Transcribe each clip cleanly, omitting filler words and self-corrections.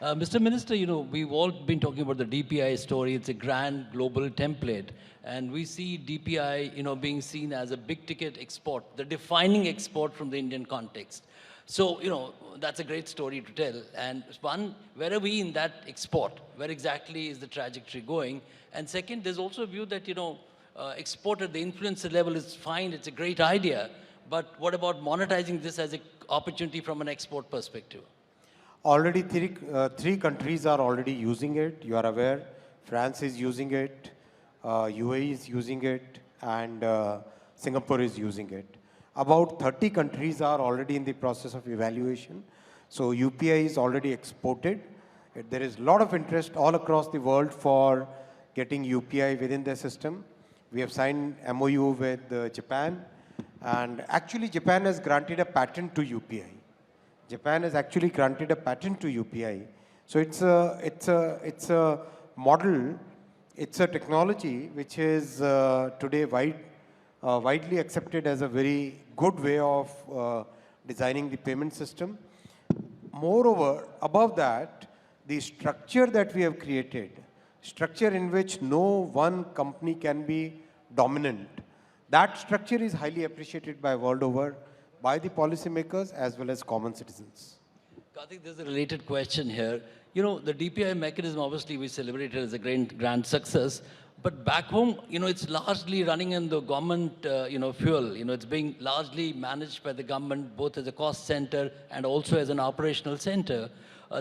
Mr. Minister, we've all been talking about the DPI story. It's a grand global template. And we see DPI, being seen as a big ticket export, the defining export from the Indian context. So, that's a great story to tell. And one, where are we in that export? Where exactly is the trajectory going? And second, there's also a view that, export at the influencer level is fine. It's a great idea. But what about monetizing this as an opportunity from an export perspective? Already three countries are already using it. You are aware. France is using it, UAE is using it, and Singapore is using it. About 30 countries are already in the process of evaluation. So UPI is already exported. There is a lot of interest all across the world for getting UPI within the system. We have signed MOU with Japan, and actually Japan has granted a patent to UPI. Japan has actually granted a patent to UPI. So it's a model, it's a technology which is today widely accepted as a very good way of designing the payment system. Moreover, above that, the structure that we have created, structure in which no one company can be dominant, that structure is highly appreciated by world over, by the policymakers as well as common citizens. Karthik, there's a related question here. The DPI mechanism, obviously, we celebrated as a grand success. But back home, it's largely running in the government, fuel. It's being largely managed by the government, both as a cost center and also as an operational center.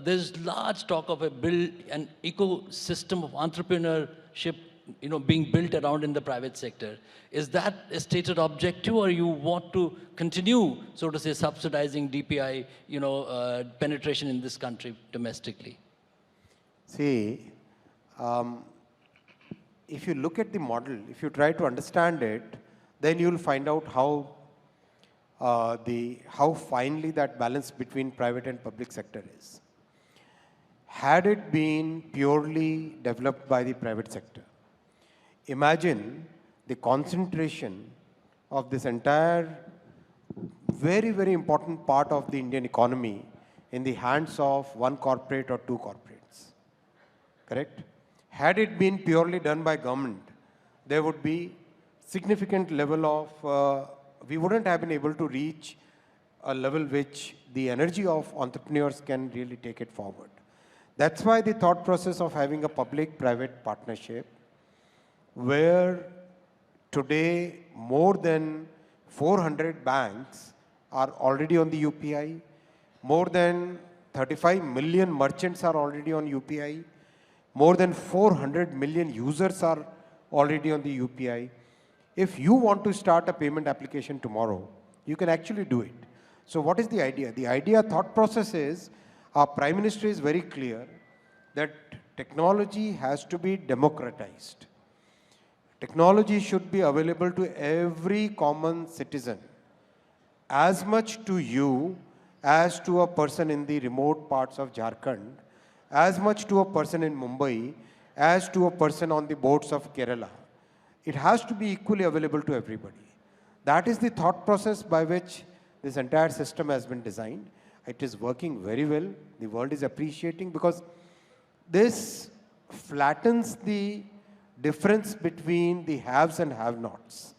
There's large talk of an ecosystem of entrepreneurship, being built around in the private sector. Is that a stated objective, or you want to continue, so to say, subsidizing DPI, penetration in this country domestically? See, if you look at the model, if you try to understand it, then you'll find out how finely that balance between private and public sector is. Had it been purely developed by the private sector, imagine the concentration of this entire very, very important part of the Indian economy in the hands of one corporate or two corporates. Correct? Had it been purely done by government, there would be significant level of, we wouldn't have been able to reach a level which the energy of entrepreneurs can really take it forward. That's why the thought process of having a public-private partnership, where today more than 400 banks are already on the UPI, more than 35 million merchants are already on UPI, more than 400 million users are already on the UPI. If you want to start a payment application tomorrow, you can actually do it. So what is the idea? The idea, thought process is, our Prime Minister is very clear that technology has to be democratized. Technology should be available to every common citizen, as much to you as to a person in the remote parts of Jharkhand, as much to a person in Mumbai, as to a person on the boards of Kerala. It has to be equally available to everybody. That is the thought process by which this entire system has been designed. It is working very well. The world is appreciating, because this flattens the difference between the haves and have-nots.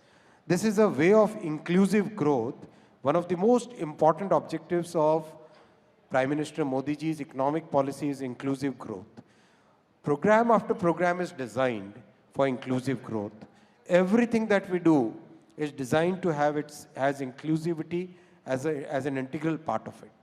This is a way of inclusive growth. One of the most important objectives of Prime Minister Modi ji's economic policy is inclusive growth. Program after program is designed for inclusive growth. Everything that we do is designed to have has inclusivity as an integral part of it.